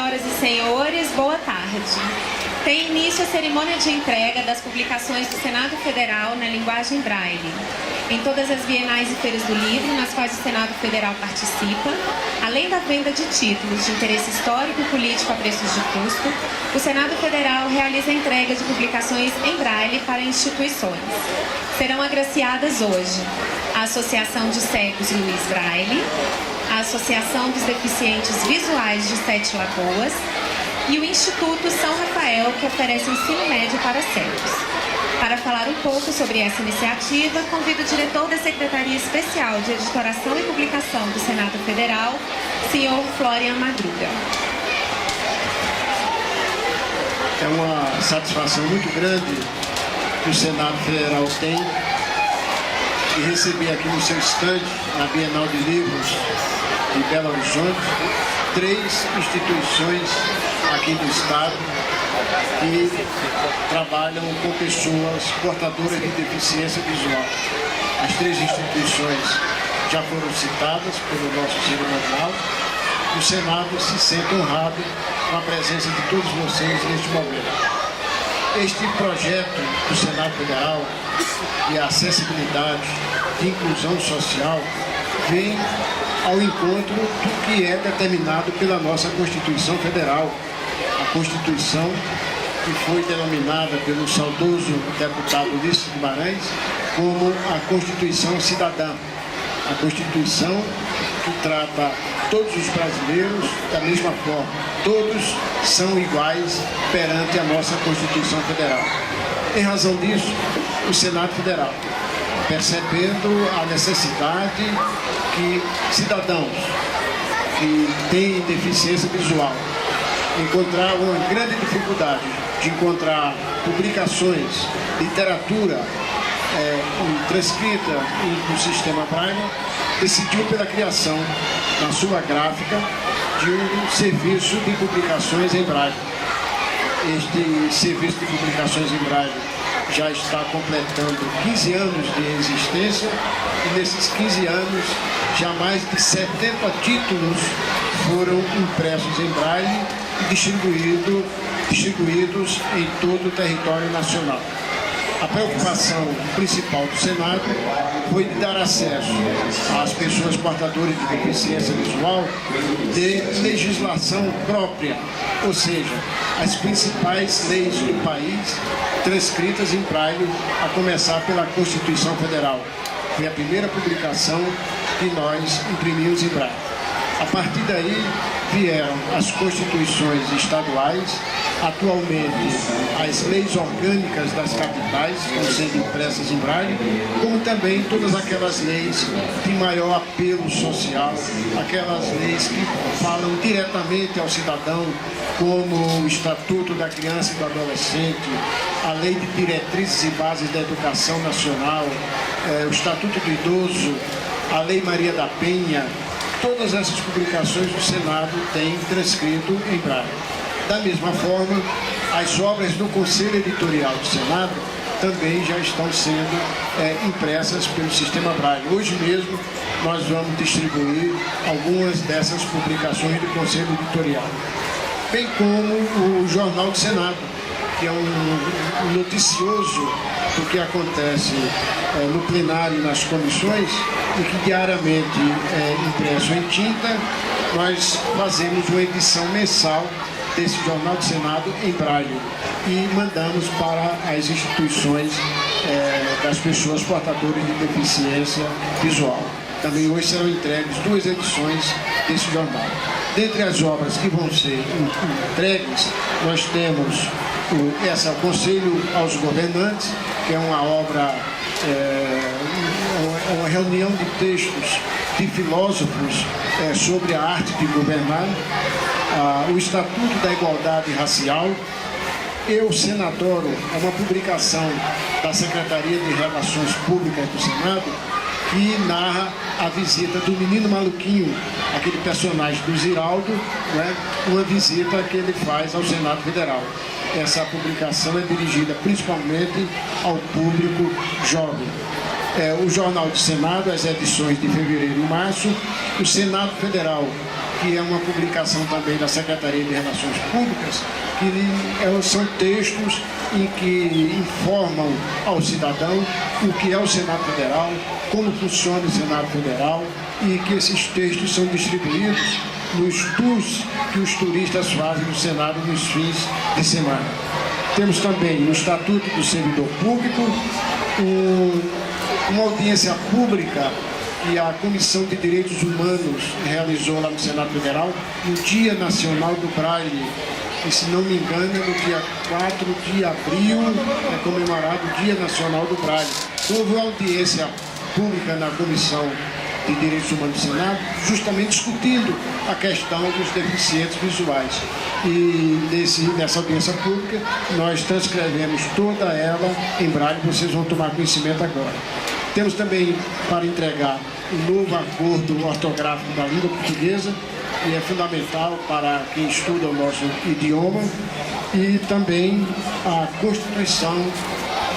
Senhoras e senhores, boa tarde. Tem início a cerimônia de entrega das publicações do Senado Federal na linguagem Braille. Em todas as bienais e feiras do livro, nas quais o Senado Federal participa, além da venda de títulos de interesse histórico e político a preços de custo, o Senado Federal realiza a entrega de publicações em Braille para instituições. Serão agraciadas hoje a Associação de Cegos Luiz Braille, a Associação dos Deficientes Visuais de Sete Lagoas e o Instituto São Rafael, que oferece ensino médio para cegos. Para falar um pouco sobre essa iniciativa, convido o diretor da Secretaria Especial de Editoração e Publicação do Senado Federal, senhor Florian Madruga. É uma satisfação muito grande que o Senado Federal tem de receber aqui no seu estande, na Bienal de Livros de Belo Horizonte, 3 instituições aqui do Estado que trabalham com pessoas portadoras de deficiência visual. As 3 instituições já foram citadas pelo nosso cerimonial. O Senado se sente honrado com a presença de todos vocês neste momento. Este projeto do Senado Federal de acessibilidade, de inclusão social, vem ao encontro do que é determinado pela nossa Constituição Federal, a Constituição que foi denominada pelo saudoso deputado Ulisses Guimarães como a Constituição Cidadã, a Constituição que trata todos os brasileiros da mesma forma. Todos são iguais perante a nossa Constituição Federal. Em razão disso, o Senado Federal, percebendo a necessidade que cidadãos que têm deficiência visual encontraram uma grande dificuldade de encontrar publicações, literatura transcrita no sistema Braille, decidiu pela criação, na sua gráfica, de um serviço de publicações em Braille. Este serviço de publicações em Braille já está completando 15 anos de existência e nesses 15 anos já mais de 70 títulos foram impressos em Braille e distribuídos em todo o território nacional. A preocupação principal do Senado foi de dar acesso às pessoas portadoras de deficiência visual de legislação própria, ou seja, as principais leis do país transcritas em Braille, a começar pela Constituição Federal. Foi a primeira publicação que nós imprimimos em Braille. A partir daí vieram as constituições estaduais, atualmente as leis orgânicas das capitais estão sendo impressas em Braille, como também todas aquelas leis de maior apelo social, aquelas leis que falam diretamente ao cidadão, como o Estatuto da Criança e do Adolescente, a Lei de Diretrizes e Bases da Educação Nacional, o Estatuto do Idoso, a Lei Maria da Penha. Todas essas publicações do Senado têm transcrito em Braille. Da mesma forma, as obras do Conselho Editorial do Senado também já estão sendo impressas pelo sistema Braille. Hoje mesmo nós vamos distribuir algumas dessas publicações do Conselho Editorial, bem como o Jornal do Senado, que é um noticioso do que acontece no plenário e nas comissões, e que diariamente é impresso em tinta. Nós fazemos uma edição mensal desse Jornal do Senado em Braille e mandamos para as instituições das pessoas portadoras de deficiência visual. Também hoje serão entregues 2 edições desse jornal. Dentre as obras que vão ser entregues, nós temos o Conselho aos Governantes, que é uma obra, uma reunião de textos de filósofos sobre a arte de governar, o Estatuto da Igualdade Racial, Eu Senadoro, é uma publicação da Secretaria de Relações Públicas do Senado, que narra a visita do menino maluquinho, aquele personagem do Ziraldo, né, uma visita que ele faz ao Senado Federal. Essa publicação é dirigida principalmente ao público jovem. o Jornal do Senado, as edições de fevereiro e março, o Senado Federal, que é uma publicação também da Secretaria de Relações Públicas, que são textos em que informam ao cidadão o que é o Senado Federal, como funciona o Senado Federal, e que esses textos são distribuídos nos tours que os turistas fazem no Senado nos fins de semana. Temos também no Estatuto do Servidor Público uma audiência pública que a Comissão de Direitos Humanos realizou lá no Senado Federal, no Dia Nacional do Braille, que, se não me engano, no dia 4 de abril é comemorado o Dia Nacional do Braille. Houve uma audiência pública na Comissão de Direitos Humanos do Senado, justamente discutindo a questão dos deficientes visuais. E nessa audiência pública, nós transcrevemos toda ela em braille, vocês vão tomar conhecimento agora. Temos também para entregar o novo acordo ortográfico da língua portuguesa, que é fundamental para quem estuda o nosso idioma, e também a Constituição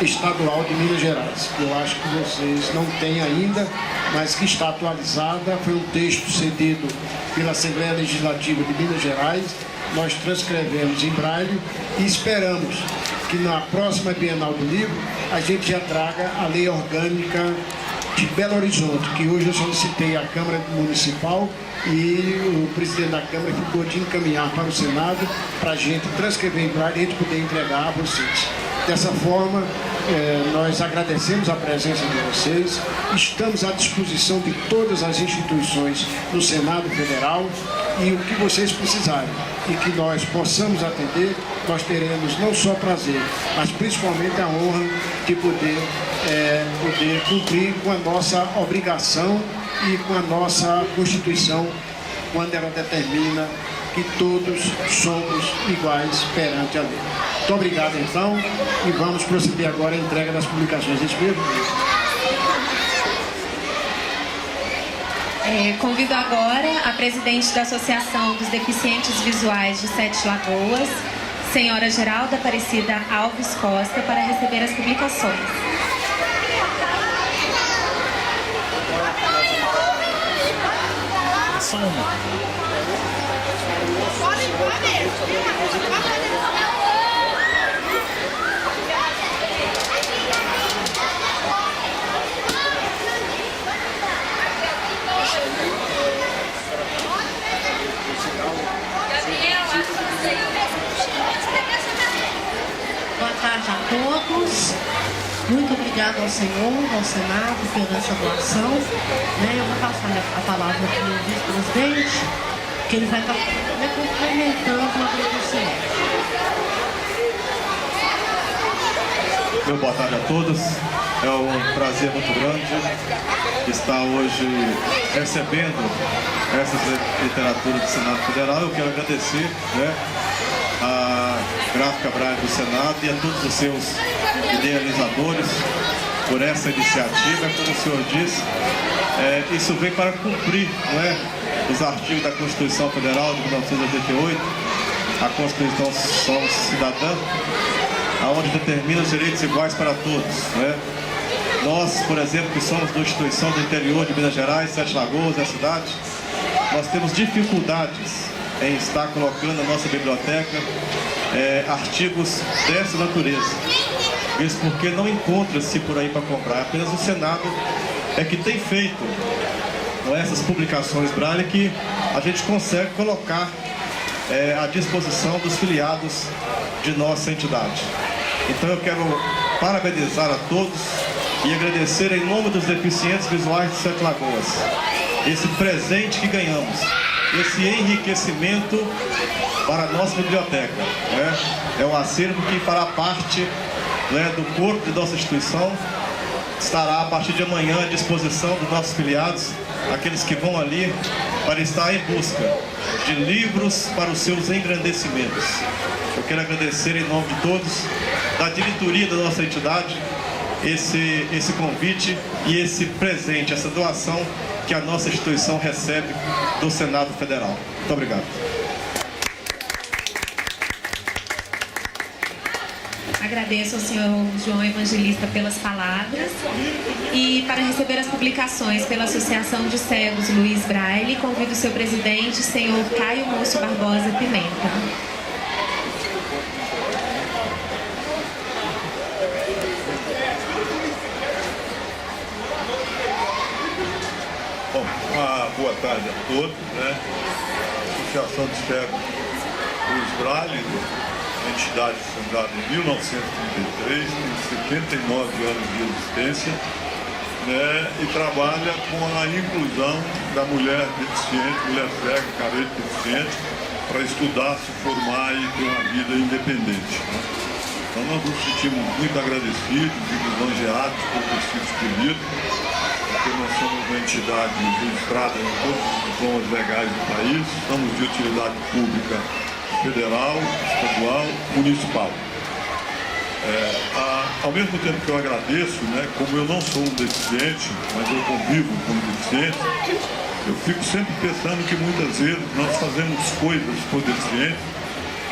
Estadual de Minas Gerais, que eu acho que vocês não têm ainda, mas que está atualizada. Foi um texto cedido pela Assembleia Legislativa de Minas Gerais, nós transcrevemos em braille e esperamos que na próxima Bienal do Livro a gente já traga a Lei Orgânica de Belo Horizonte, que hoje eu solicitei à Câmara Municipal e o presidente da Câmara ficou de encaminhar para o Senado para a gente transcrever em braille e a gente poder entregar a vocês. Dessa forma, nós agradecemos a presença de vocês, estamos à disposição de todas as instituições do Senado Federal e o que vocês precisarem e que nós possamos atender, nós teremos não só prazer, mas principalmente a honra de poder cumprir com a nossa obrigação e com a nossa Constituição, quando ela determina que todos somos iguais perante a lei. Muito obrigado, então, e vamos proceder agora à entrega das publicações desse mesmo livro. Convido agora a presidente da Associação dos Deficientes Visuais de Sete Lagoas, senhora Geralda Aparecida Alves Costa, para receber as publicações. Boa tarde a todos. Muito obrigado ao Senhor, ao Senado, pela essa doação. Eu vou passar a palavra para o vice-presidente, que ele vai estar me complementando o agradecimento. Meu boa tarde a todos. É um prazer muito grande estar hoje recebendo essas literaturas do Senado Federal. Eu quero agradecer a Gráfica Braille do Senado e a todos os seus idealizadores por essa iniciativa. Como o senhor disse, isso vem para cumprir os artigos da Constituição Federal de 1988, a Constituição Cidadã, onde determina os direitos iguais para todos. Nós, por exemplo, que somos da instituição do interior de Minas Gerais, Sete Lagoas, a cidade, nós temos dificuldades em estar colocando na nossa biblioteca artigos dessa natureza. Isso porque não encontra-se por aí para comprar. Apenas o Senado é que tem feito essas publicações braille que a gente consegue colocar à disposição dos filiados de nossa entidade. Então eu quero parabenizar a todos e agradecer em nome dos deficientes visuais de Sete Lagoas esse presente que ganhamos, esse enriquecimento para a nossa biblioteca. É um acervo que fará parte do corpo de nossa instituição, estará a partir de amanhã à disposição dos nossos filiados, aqueles que vão ali para estar em busca de livros para os seus engrandecimentos. Eu quero agradecer em nome de todos, da diretoria da nossa entidade, esse convite e esse presente, essa doação que a nossa instituição recebe do Senado Federal. Muito obrigado. agradeço ao senhor João Evangelista pelas palavras. E para receber as publicações pela Associação de Cegos Luiz Braille, convido o seu presidente, senhor Caio Múcio Barbosa Pimenta. Bom, boa tarde a todos, né? Associação de Cegos Luiz Braille, entidade fundada em 1933, tem 79 anos de existência, né? E trabalha com a inclusão da mulher deficiente, mulher cega, carente deficiente, para estudar, se formar e ter uma vida independente, né? Então nós nos sentimos muito agradecidos e lisonjeados por ter sido escolhidos, porque nós somos uma entidade registrada em todos os diplomas legais do país, somos de utilidade pública federal, estadual, municipal. Ao mesmo tempo que eu agradeço, né, como eu não sou um deficiente, mas eu convivo com deficientes, eu fico sempre pensando que muitas vezes nós fazemos coisas por deficientes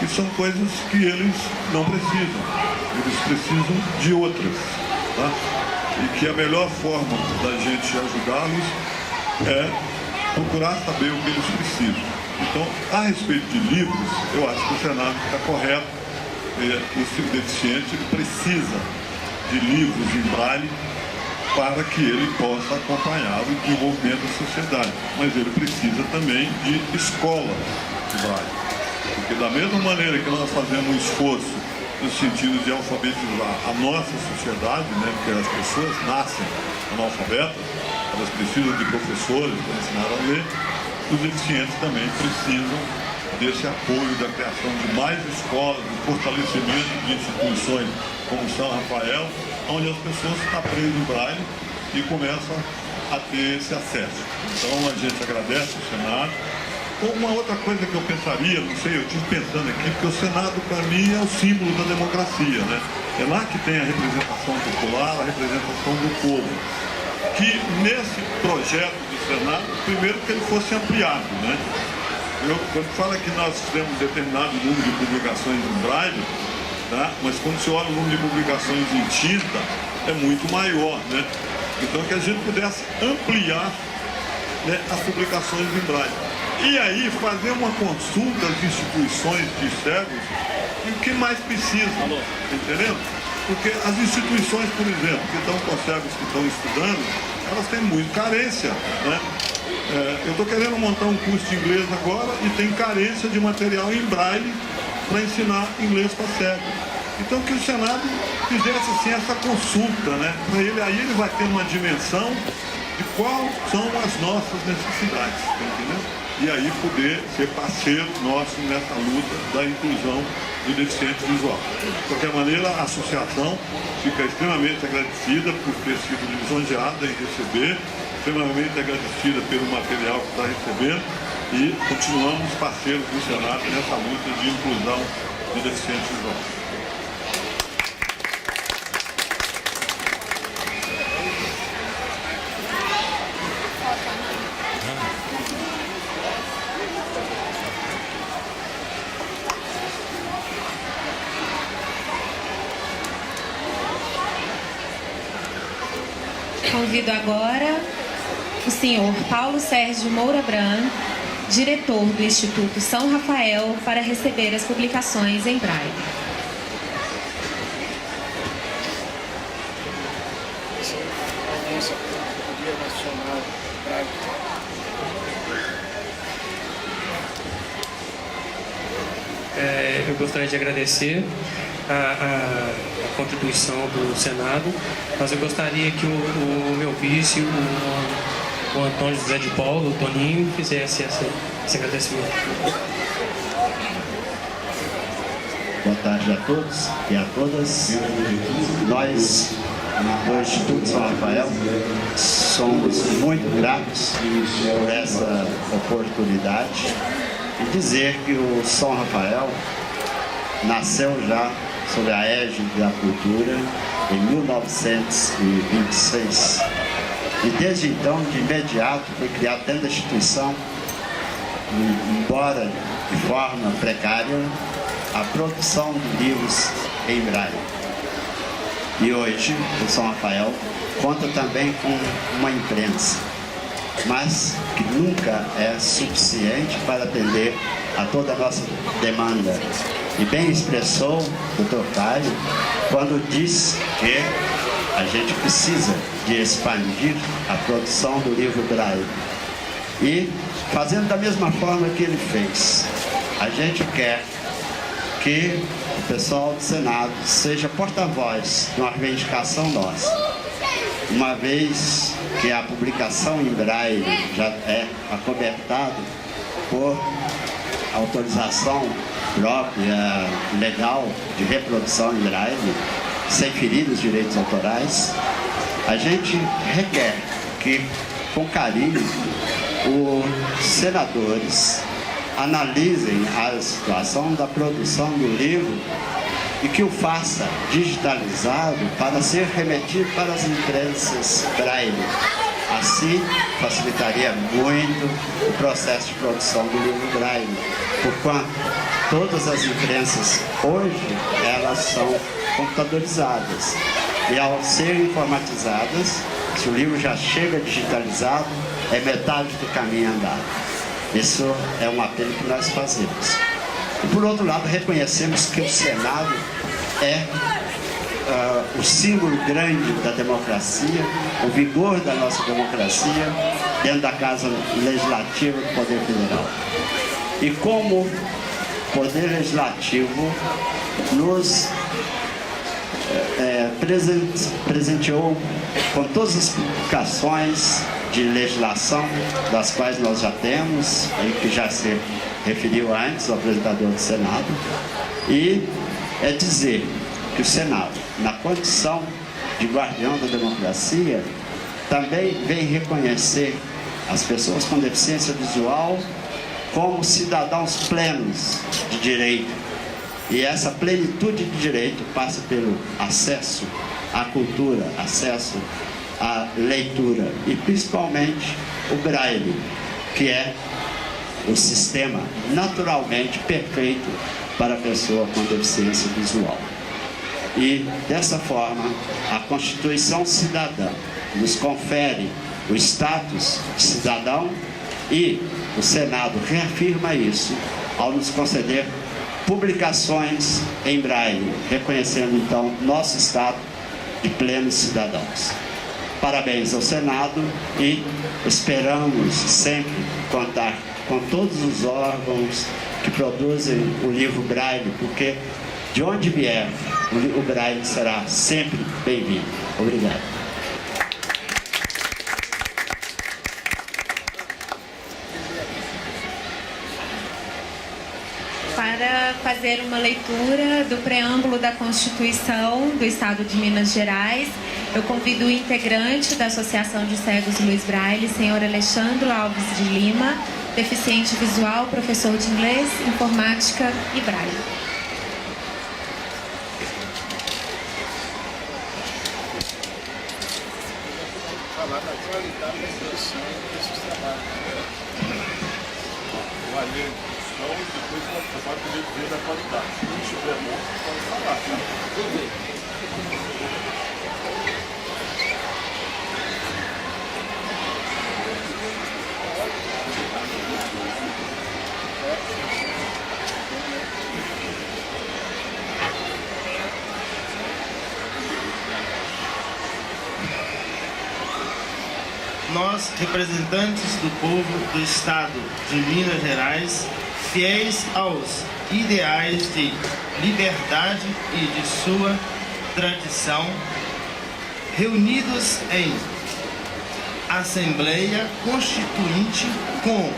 que são coisas que eles não precisam, eles precisam de outras, tá? E que a melhor forma da gente ajudá-los é procurar saber o que eles precisam. Então, a respeito de livros, eu acho que o Senado está correto. O deficiente precisa de livros em braille para que ele possa acompanhar o desenvolvimento da sociedade. Mas ele precisa também de escolas de braille. Porque da mesma maneira que nós fazemos um esforço no sentido de alfabetizar a nossa sociedade, né, porque as pessoas nascem analfabetas, elas precisam de professores para ensinar a ler, os deficientes também precisam desse apoio da criação de mais escolas, do fortalecimento de instituições como São Rafael, onde as pessoas aprendem o braille e começam a ter esse acesso. Então a gente agradece o Senado. Uma outra coisa que eu pensaria, não sei, eu estive pensando aqui, porque o Senado para mim é o símbolo da democracia, né? É lá que tem a representação popular, a representação do povo. Que nesse projeto do Senado, primeiro que ele fosse ampliado, né? Quando fala que nós temos determinado número de publicações em braille, tá? Mas quando você olha o número de publicações em tinta, é muito maior, né? Então que a gente pudesse ampliar, né, as publicações em braille. E aí fazer uma consulta às instituições de cegos e o que mais precisam, entendeu? Porque as instituições, por exemplo, que estão com cegos que estão estudando, elas têm muita carência, né? Eu estou querendo montar um curso de inglês agora e tem carência de material em braille para ensinar inglês para cegos. Então que o Senado fizesse assim essa consulta, né? Para ele, aí ele vai ter uma dimensão de quais são as nossas necessidades, tá entendendo? E aí poder ser parceiro nosso nessa luta da inclusão do deficiente visual. De qualquer maneira, a associação fica extremamente agradecida por ter sido lisonjeada em receber, extremamente agradecida pelo material que está recebendo e continuamos parceiros do Senado nessa luta de inclusão do deficiente visual. Convido agora o senhor Paulo Sérgio Moura Bran, diretor do Instituto São Rafael, para receber as publicações em braille. Eu gostaria de agradecer a contribuição do Senado, mas eu gostaria que o meu vice, o Antônio José de Paulo, o Toninho, fizesse esse agradecimento. Boa tarde a todos e a todas. Nós, do Instituto São Rafael, somos muito gratos por essa oportunidade e dizer que o São Rafael nasceu já sob a égide da cultura em 1926. E desde então, de imediato, foi criado dentro da instituição, embora de forma precária, a produção de livros em braille. E hoje o São Rafael conta também com uma imprensa, mas que nunca é suficiente para atender a toda a nossa demanda. E bem expressou o Dr. Caio quando disse que a gente precisa de expandir a produção do livro Braille. E fazendo da mesma forma que ele fez, a gente quer que o pessoal do Senado seja porta-voz de uma reivindicação nossa. Uma vez que a publicação em Braille já é acobertada por autorização própria, legal, de reprodução em Braille, sem ferir os direitos autorais, a gente requer que, com carinho, os senadores analisem a situação da produção do livro e que o faça digitalizado para ser remetido para as imprensas Braille. Assim, facilitaria muito o processo de produção do livro Braille, porquanto todas as imprensas hoje, elas são computadorizadas. E ao serem informatizadas, se o livro já chega digitalizado, é metade do caminho andado. Isso é um apelo que nós fazemos. E por outro lado, reconhecemos que o Senado é o símbolo grande da democracia, o vigor da nossa democracia dentro da Casa Legislativa do Poder Federal. E como o Poder Legislativo nos presenteou com todas as publicações de legislação, das quais nós já temos, e que já se referiu antes ao apresentador do Senado, e é dizer que o Senado, na condição de guardião da democracia, também vem reconhecer as pessoas com deficiência visual como cidadãos plenos de direito. E essa plenitude de direito passa pelo acesso à cultura, acesso à leitura e principalmente o Braille, que é o sistema naturalmente perfeito para a pessoa com deficiência visual. E dessa forma, a Constituição Cidadã nos confere o status de cidadão e o Senado reafirma isso ao nos conceder publicações em Braille, reconhecendo então nosso estado de plenos cidadãos. Parabéns ao Senado e esperamos sempre contar com todos os órgãos que produzem o livro Braille, porque de onde vier, o Braille será sempre bem-vindo. Obrigado. Para fazer uma leitura do preâmbulo da Constituição do Estado de Minas Gerais, eu convido o integrante da Associação de Cegos Luiz Braille, senhor Alexandre Alves de Lima, deficiente visual, professor de inglês, informática e Braille. Falar da qualidade da produção desses trabalhos. Valeu. Então, depois você pode poder dizer da qualidade. Se não estiver bom, pode falar. Tudo bem. Nós, representantes do povo do Estado de Minas Gerais, fiéis aos ideais de liberdade e de sua tradição, reunidos em Assembleia Constituinte com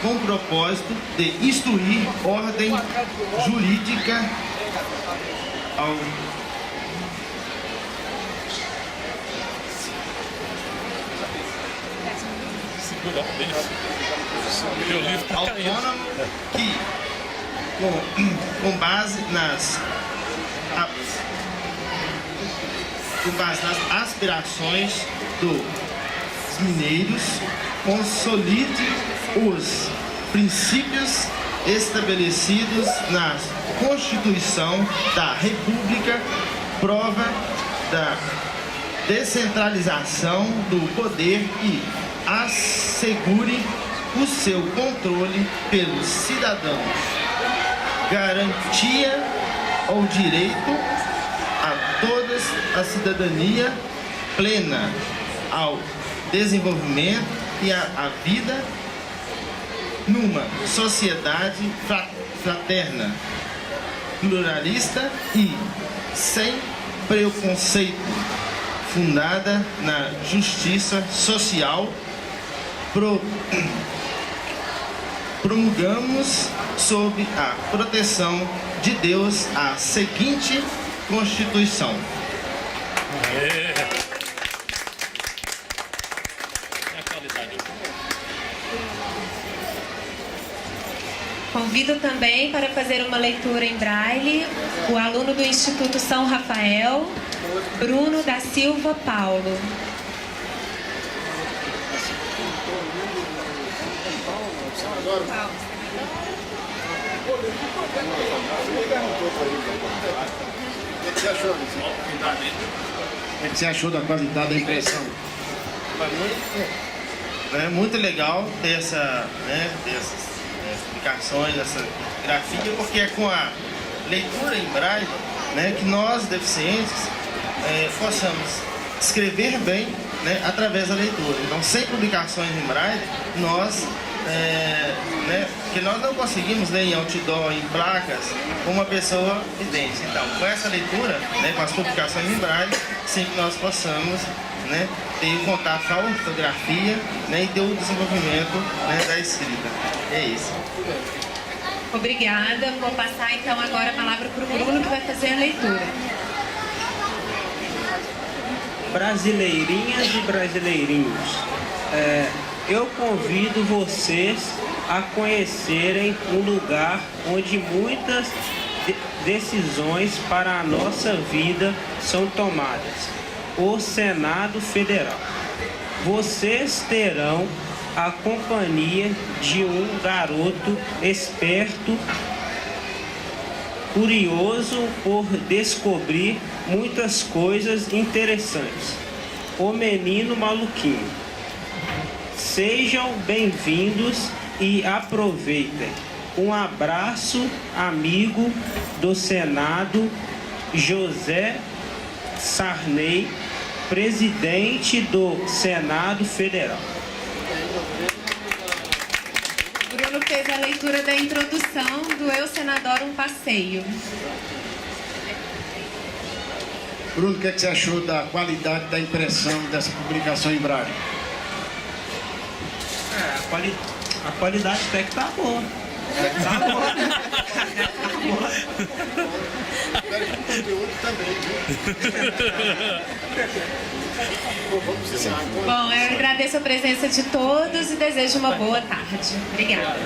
o propósito de instituir ordem jurídica autônomo que, com base nas aspirações dos mineiros, consolide os princípios estabelecidos na Constituição da República, prova da descentralização do poder e assegure o seu controle pelos cidadãos. Garantia ao direito a todas a cidadania plena, ao desenvolvimento e à vida numa sociedade fraterna, pluralista e sem preconceito, fundada na justiça social. Promulgamos sob a proteção de Deus a seguinte Constituição. Convido também para fazer uma leitura em braille o aluno do Instituto São Rafael, Bruno da Silva Paulo. O que você achou da qualidade da impressão? Muito legal ter essas explicações, essa grafia, porque é com a leitura em braille, que nós, deficientes, possamos escrever bem, através da leitura. Então, sem publicações em braille, nós que nós não conseguimos ler em outdoor, em placas, com uma pessoa vidente. Então, com essa leitura, com as publicações em braille, sim que nós possamos ter o contato com a ortografia e ter o desenvolvimento da escrita. É isso. Obrigada. Vou passar então agora a palavra para o Bruno, que vai fazer a leitura. Brasileirinhas e brasileirinhos, eu convido vocês a conhecerem um lugar onde muitas decisões para a nossa vida são tomadas, o Senado Federal. Vocês terão a companhia de um garoto esperto, curioso por descobrir muitas coisas interessantes, o menino maluquinho. Sejam bem-vindos e aproveitem. Um abraço, amigo do Senado, José Sarney, presidente do Senado Federal. Bruno fez a leitura da introdução do Eu Senador Um Passeio. Bruno, o que você achou da qualidade da impressão dessa publicação em braille? A qualidade até que tá boa. Tá boa. O conteúdo também, viu? Bom, eu agradeço a presença de todos e desejo uma boa tarde. Obrigada.